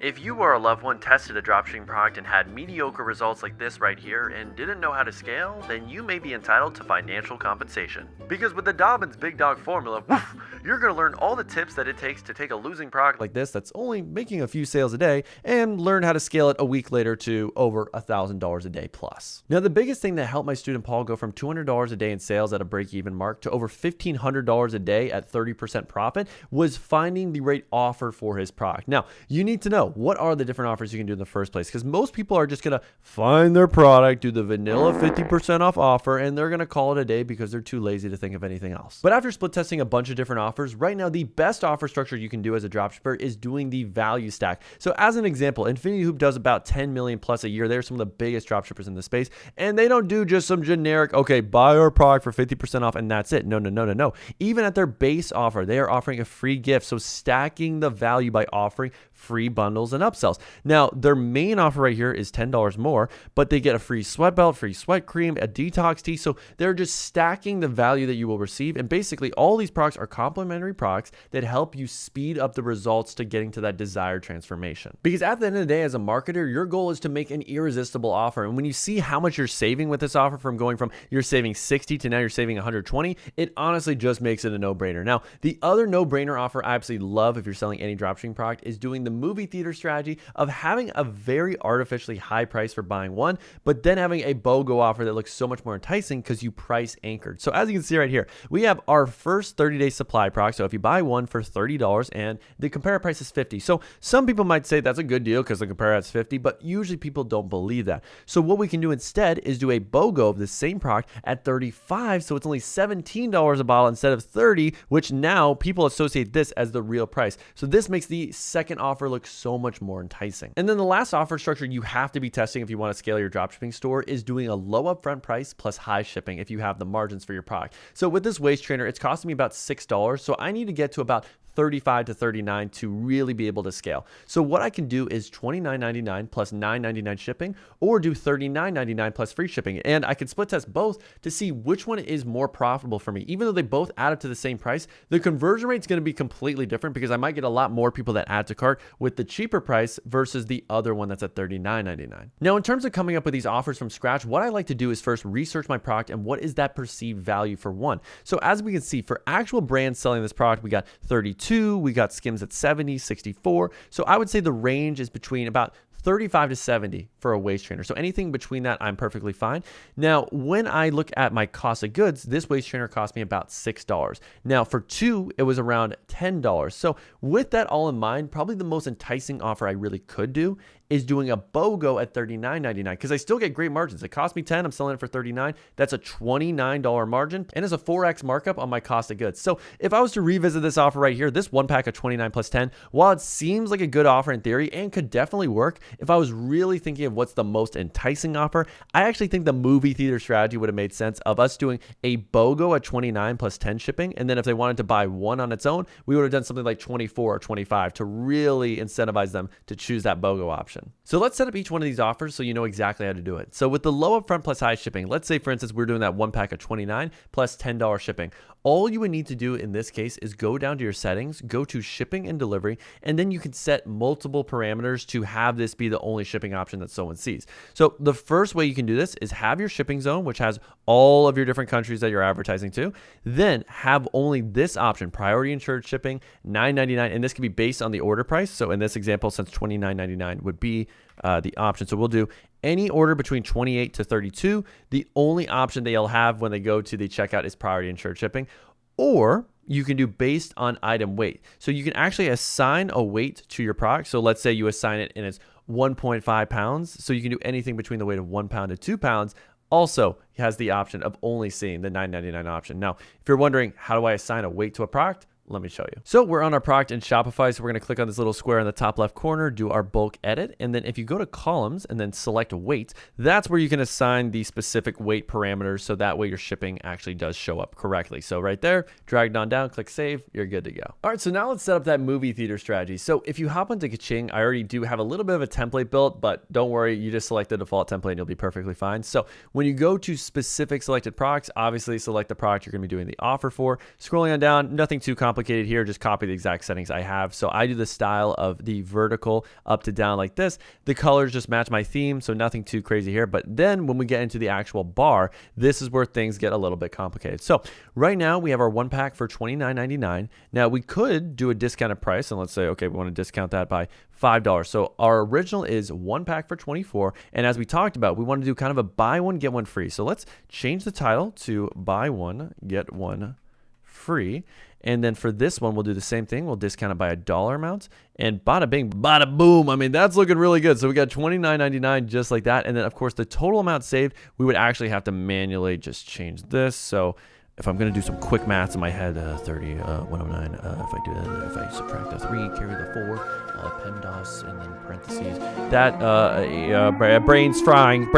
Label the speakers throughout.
Speaker 1: If you or a loved one tested a dropshipping product and had mediocre results like this right here and didn't know how to scale, then you may be entitled to financial compensation. Because with the Dobbins Big Dog Formula, woof, you're going to learn all the tips that it takes to take a losing product like this that's only making a few sales a day and learn how to scale it a week later to over $1,000 a day plus. Now, the biggest thing that helped my student Paul go from $200 a day in sales at a break-even mark to over $1,500 a day at 30% profit was finding the right offer for his product. Now, you need to know, what are the different offers you can do in the first place? Because most people are just going to find their product, do the vanilla 50% off offer, and they're going to call it a day because they're too lazy to think of anything else. But after split testing a bunch of different offers, right now the best offer structure you can do as a dropshipper is doing the value stack. So as an example, Infinity Hoop does about 10 million plus a year. They're some of the biggest dropshippers in the space, and they don't do just some generic, okay, buy our product for 50% off and that's it. No. Even at their base offer, they are offering a free gift. So stacking the value by offering free bundles and upsells. Now, their main offer right here is $10 more, but they get a free sweat belt, free sweat cream, a detox tea. So they're just stacking the value that you will receive. And basically, all these products are complementary products that help you speed up the results to getting to that desired transformation. Because at the end of the day, as a marketer, your goal is to make an irresistible offer. And when you see how much you're saving with this offer, from going from you're saving 60 to now you're saving 120, it honestly just makes it a no-brainer. Now, the other no-brainer offer I absolutely love if you're selling any dropshipping product is doing the movie theater strategy of having a very artificially high price for buying one, but then having a BOGO offer that looks so much more enticing because you price anchored. So as you can see right here, we have our first 30-day supply product. So if you buy one for $30 and the compare price is $50. So some people might say that's a good deal because the compare is $50, but usually people don't believe that. So what we can do instead is do a BOGO of the same product at $35. So it's only $17 a bottle instead of $30, which now people associate this as the real price. So this makes the second offer look so much more enticing. And then the last offer structure you have to be testing if you want to scale your dropshipping store is doing a low upfront price plus high shipping if you have the margins for your product. So with this waist trainer, it's costing me about $6. So I need to get to about 35 to 39 to really be able to scale. So what I can do is $29.99 plus $9.99 shipping, or do $39.99 plus free shipping. And I can split test both to see which one is more profitable for me. Even though they both add up to the same price, the conversion rate is going to be completely different because I might get a lot more people that add to cart with the cheaper price versus the other one that's at $39.99. Now, in terms of coming up with these offers from scratch, what I like to do is first research my product and what is that perceived value for one. So as we can see, for actual brands selling this product, we got 32, we got Skims at 70, 64. So I would say the range is between about 35 to 70 for a waist trainer. So anything between that, I'm perfectly fine. Now, when I look at my cost of goods, this waist trainer cost me about $6. Now, for two, it was around $10. So with that all in mind, probably the most enticing offer I really could do is doing a BOGO at $39.99 because I still get great margins. It cost me $10, I'm selling it for $39. That's a $29 margin and it's a 4x markup on my cost of goods. So if I was to revisit this offer right here, this one pack of 29 plus 10, while it seems like a good offer in theory and could definitely work, if I was really thinking of what's the most enticing offer, I actually think the movie theater strategy would have made sense of us doing a BOGO at 29 plus 10 shipping. And then if they wanted to buy one on its own, we would have done something like 24 or 25 to really incentivize them to choose that BOGO option. So let's set up each one of these offers so you know exactly how to do it. So with the low upfront plus high shipping, let's say for instance, we're doing that one pack of 29 plus $10 shipping. All you would need to do in this case is go down to your settings, go to shipping and delivery, and then you can set multiple parameters to have this be the only shipping option that someone sees. So the first way you can do this is have your shipping zone, which has all of your different countries that you're advertising to. Then have only this option, priority insured shipping, $9.99, and this can be based on the order price. So in this example, since $29.99 would be the option. So we'll do any order between 28 to 32. The only option they'll have when they go to the checkout is priority insured shipping. Or you can do based on item weight. So you can actually assign a weight to your product. So let's say you assign it and it's 1.5 pounds. So you can do anything between the weight of 1 pound to 2 pounds. Also has the option of only seeing the $9.99 option. Now, if you're wondering, how do I assign a weight to a product? Let me show you. So we're on our product in Shopify. So we're going to click on this little square in the top left corner, do our bulk edit. And then if you go to columns and then select weight, that's where you can assign the specific weight parameters. So that way your shipping actually does show up correctly. So right there, drag it on down, click save, you're good to go. All right, so now let's set up that movie theater strategy. So if you hop onto Kaching, I already do have a little bit of a template built, but don't worry, you just select the default template and you'll be perfectly fine. So when you go to specific selected products, obviously select the product you're going to be doing the offer for. Scrolling on down, nothing too complicated. complicated here, just copy the exact settings I have. So I do the style of the vertical up to down like this. The colors just match my theme, so nothing too crazy here. But then when we get into the actual bar, this is where things get a little bit complicated. So right now we have our 1-pack for $29.99. Now we could do a discounted price, and let's say, okay, we want to discount that by $5. So our original is 1-pack for $24. And as we talked about, we want to do kind of a buy one, get one free. So let's change the title to buy one, get one free. And then for this one, we'll do the same thing. We'll discount it by $1 amount, and bada bing, bada boom. I mean, that's looking really good. So we got $29.99 just like that. And then of course the total amount saved, we would actually have to manually just change this. So if I'm going to do some quick maths in my head, 30, 109, if I do that, if I subtract the 3, carry the 4, PEMDAS, and then parentheses, that brain is frying.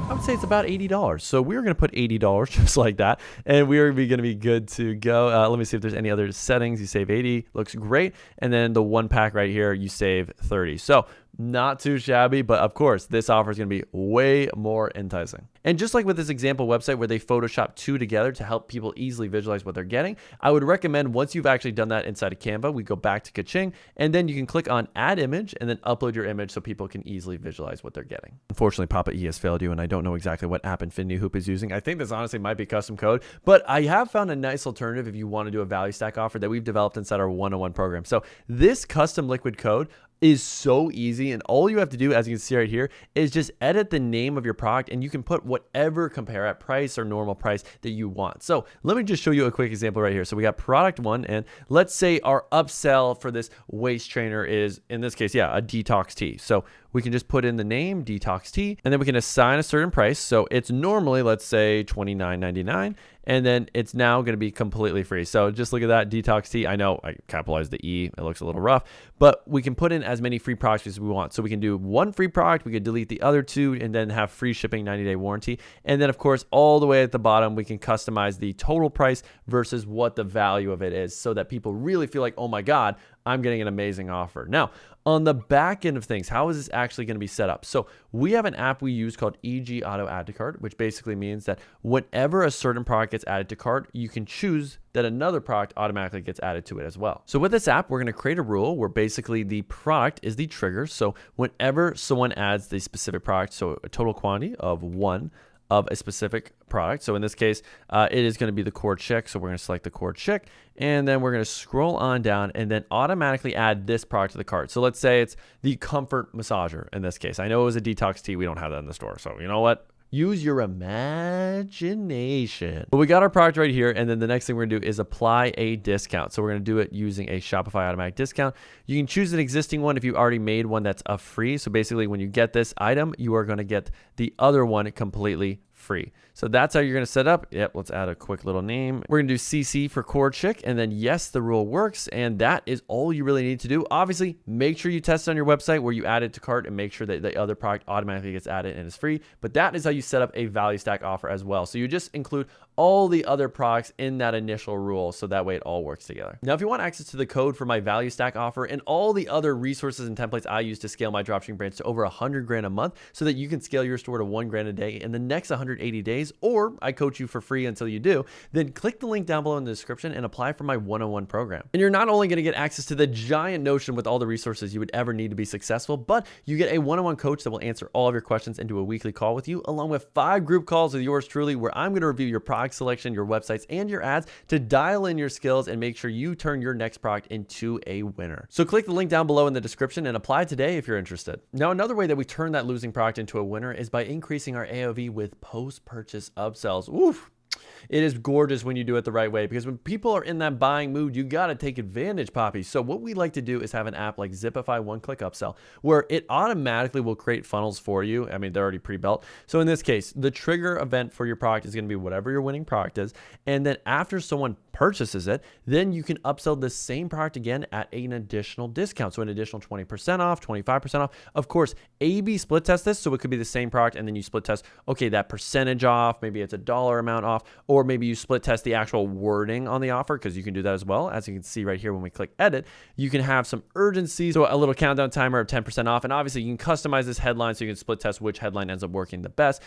Speaker 1: I would say it's about $80. So we're going to put $80 just like that, and we're going to be good to go. Let me see if there's any other settings. You save 80, looks great. And then the 1-pack right here, you save 30. So not too shabby, but of course, this offer is going to be way more enticing. And just like with this example website where they Photoshop 2 together to help people easily visualize what they're getting, I would recommend once you've actually done that inside of Canva, we go back to Kaching, and then you can click on Add Image and then upload your image so people can easally visualize what they're getting. Unfortunately, Papa E has failed you, and I don't know exactly what app Infinity Hoop is using. I think this honestly might be custom code, but I have found a nice alternative if you want to do a value stack offer that we've developed inside our 101 program. So this custom liquid code is so easy, and all you have to do, as you can see right here, is just edit the name of your product, and you can put whatever compare at price or normal price that you want. So let me just show you a quick example right here. So we got product 1, and let's say our upsell for this waist trainer is, in this case, yeah, a detox tea. So we can just put in the name detox tea, and then we can assign a certain price. So it's normally, let's say, $29.99, and then it's now going to be completely free. So just look at that, detox tea. I know I capitalized the E, it looks a little rough, but we can put in as many free products as we want. So we can do 1 free product, we could delete the other 2, and then have free shipping, 90-day warranty. And then of course, all the way at the bottom, we can customize the total price versus what the value of it is, so that people really feel like, oh my God, I'm getting an amazing offer. Now, on the back end of things, how is this actually going to be set up? So we have an app we use called EG Auto Add to Cart, which basically means that whenever a certain product gets added to cart, you can choose that another product automatically gets added to it as well. So with this app, we're going to create a rule where basically the product is the trigger. So whenever someone adds the specific product, so a total quantity of 1 of a specific product. So in this case, it is going to be the cord chick. So we're going to select the cord chick, and then we're going to scroll on down and then automatically add this product to the cart. So let's say it's the comfort massager in this case. I know it was a detox tea. We don't have that in the store. So you know what? Use your imagination. But we got our product right here, and then the next thing we're gonna do is apply a discount. So we're gonna do it using a Shopify automatic discount. You can choose an existing one if you already made one that's a free. So basically when you get this item, you are gonna get the other one completely free. So that's how you're going to set up. Yep, let's add a quick little name. We're going to do CC for cord chick, and then yes, the rule works, and that is all you really need to do. Obviously, make sure you test on your website where you add it to cart and make sure that the other product automatically gets added and is free. But that is how you set up a value stack offer as well. So you just include all the other products in that initial rule, so that way it all works together. Now, if you want access to the code for my value stack offer and all the other resources and templates I use to scale my dropshipping brands to over 100 grand a month so that you can scale your store to 1 grand a day in the next 180 days, or I coach you for free until you do, then click the link down below in the description and apply for my 101 program. And you're not only going to get access to the giant Notion with all the resources you would ever need to be successful, but you get a 101 coach that will answer all of your questions and do a weekly call with you, along with 5 group calls with yours truly, where I'm going to review your product selection, your websites, and your ads to dial in your skills and make sure you turn your next product into a winner. So click the link down below in the description and apply today if you're interested. Now, another way that we turn that losing product into a winner is by increasing our AOV with post-purchase upsells. Oof. It is gorgeous when you do it the right way, because when people are in that buying mood, you got to take advantage, Poppy. So what we like to do is have an app like Zipify one-click upsell, where it automatically will create funnels for you. I mean, they're already pre-built. So in this case, the trigger event for your product is going to be whatever your winning product is. And then after someone purchases it, then you can upsell the same product again at an additional discount. So an additional 20% off, 25% off. Of course, A/B split test this. So it could be the same product, and then you split test, okay, that percentage off, maybe it's a dollar amount off, or maybe you split test the actual wording on the offer, because you can do that as well. As you can see right here, when we click edit, you can have some urgency. So a little countdown timer of 10% off. And obviously you can customize this headline so you can split test which headline ends up working the best.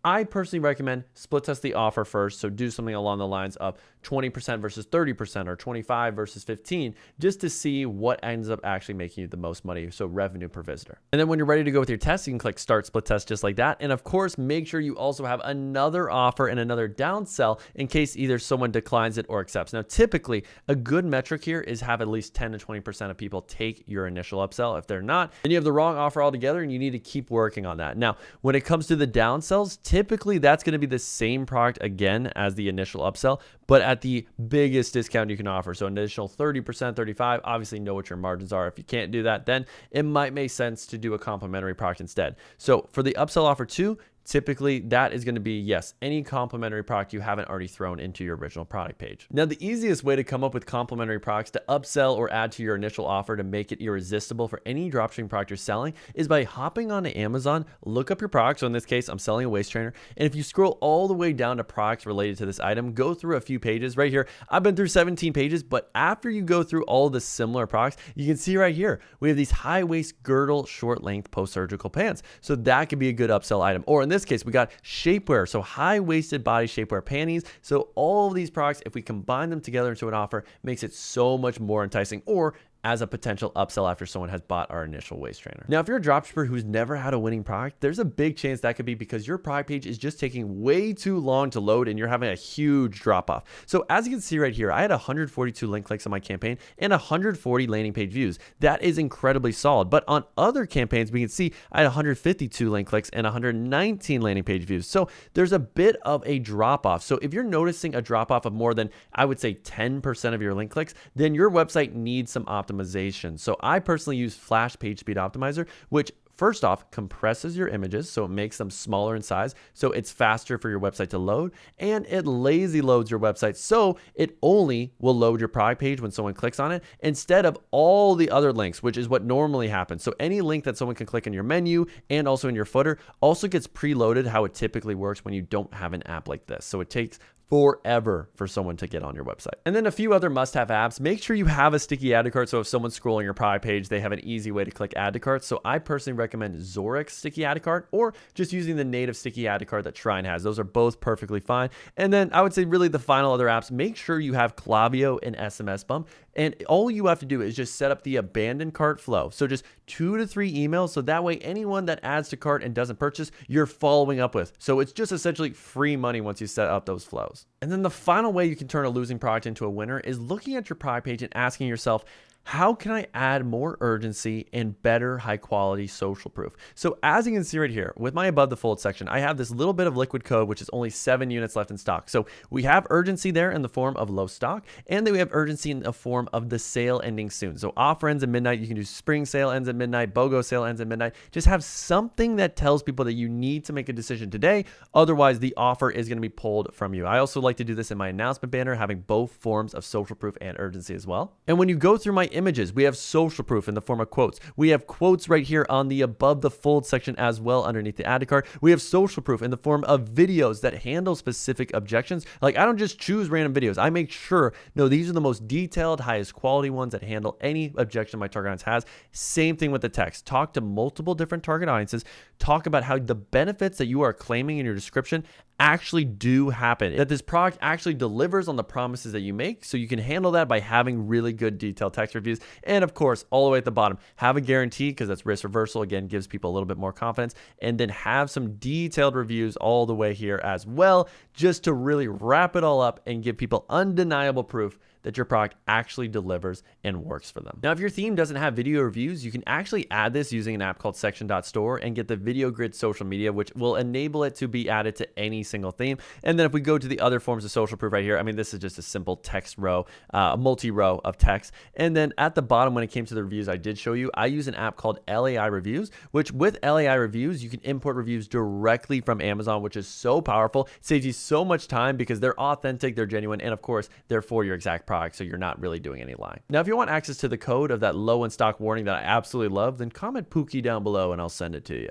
Speaker 1: I personally recommend split test the offer first. So do something along the lines of 20% versus 30% or 25 versus 15, just to see what ends up actually making you the most money, so revenue per visitor. And then when you're ready to go with your test, you can click Start Split Test just like that. And of course, make sure you also have another offer and another downsell in case either someone declines it or accepts. Now, typically, a good metric here is have at least 10 to 20% of people take your initial upsell. If they're not, then you have the wrong offer altogether and you need to keep working on that. Now, when it comes to the downsells, typically that's going to be the same product again as the initial upsell, but at the biggest discount you can offer. So an additional 30%, 35, obviously know what your margins are. If you can't do that, then it might make sense to do a complimentary product instead. So for the upsell offer 2, typically that is going to be, yes, any complimentary product you haven't already thrown into your original product page. Now, the easiest way to come up with complimentary products to upsell or add to your initial offer to make it irresistible for any dropshipping product you're selling is by hopping onto Amazon, look up your product. So in this case, I'm selling a waist trainer. And if you scroll all the way down to products related to this item, go through a few pages right here. I've been through 17 pages, but after you go through all the similar products, you can see right here, we have these high waist girdle, short length post-surgical pants. So that could be a good upsell item. Or in this case, we got shapewear, so high-waisted body shapewear panties. So all of these products, if we combine them together into an offer, makes it so much more enticing, or as a potential upsell after someone has bought our initial waist trainer. Now, if you're a dropshipper who's never had a winning product, there's a big chance that could be because your product page is just taking way too long to load and you're having a huge drop off. So as you can see right here, I had 142 link clicks on my campaign and 140 landing page views. That is incredibly solid. But on other campaigns, we can see I had 152 link clicks and 119 landing page views. So there's a bit of a drop off. So if you're noticing a drop off of more than, I would say 10% of your link clicks, then your website needs some optimization. So I personally use Flash Page Speed Optimizer, which first off compresses your images, so it makes them smaller in size, so it's faster for your website to load, and it lazy loads your website, so it only will load your product page when someone clicks on it instead of all the other links, which is what normally happens. So any link that someone can click in your menu and also in your footer also gets preloaded how it typically works when you don't have an app like this. So it takes forever for someone to get on your website. And then a few other must-have apps. Make sure you have a sticky add to cart. So if someone's scrolling your product page, they have an easy way to click add to cart. So I personally recommend Zorix sticky add to cart or just using the native sticky add to cart that Shrine has. Those are both perfectly fine. And then I would say really the final other apps, make sure you have Klaviyo and SMS Bump. And all you have to do is just set up the abandoned cart flow. So just 2 to 3 emails. So that way, anyone that adds to cart and doesn't purchase, you're following up with. So it's just essentially free money once you set up those flows. And then the final way you can turn a losing product into a winner is looking at your product page and asking yourself, how can I add more urgency and better high quality social proof? So as you can see right here with my above the fold section, I have this little bit of liquid code, which is only 7 units left in stock. So we have urgency there in the form of low stock, and then we have urgency in the form of the sale ending soon. So offer ends at midnight. You can do spring sale ends at midnight, BOGO sale ends at midnight. Just have something that tells people that you need to make a decision today. Otherwise, the offer is going to be pulled from you. I also like to do this in my announcement banner, having both forms of social proof and urgency as well. And when you go through my images, we have social proof in the form of quotes. We have quotes right here on the above the fold section as well underneath the add to cart. We have social proof in the form of videos that handle specific objections. Like I don't just choose random videos. I make sure, no, these are the most detailed, highest quality ones that handle any objection my target audience has. Same thing with the text. Talk to multiple different target audiences. Talk about how the benefits that you are claiming in your description actually do happen, that this product actually delivers on the promises that you make. So you can handle that by having really good detailed text reviews. And of course, all the way at the bottom, have a guarantee, because that's risk reversal. Again, gives people a little bit more confidence. And then have some detailed reviews all the way here as well, just to really wrap it all up and give people undeniable proof that your product actually delivers and works for them. Now, if your theme doesn't have video reviews, you can actually add this using an app called section.store and get the video grid social media, which will enable it to be added to any single theme. And then if we go to the other forms of social proof right here, I mean, this is just a simple text row, a multi-row of text. And then at the bottom, when it came to the reviews I did show you, I use an app called LAI Reviews, which with LAI Reviews, you can import reviews directly from Amazon, which is so powerful. It saves you so much time because they're authentic, they're genuine, and of course, they're for your exact product, so you're not really doing any lying. Now, if you want access to the code of that low in stock warning that I absolutely love, then comment Pookie down below and I'll send it to you.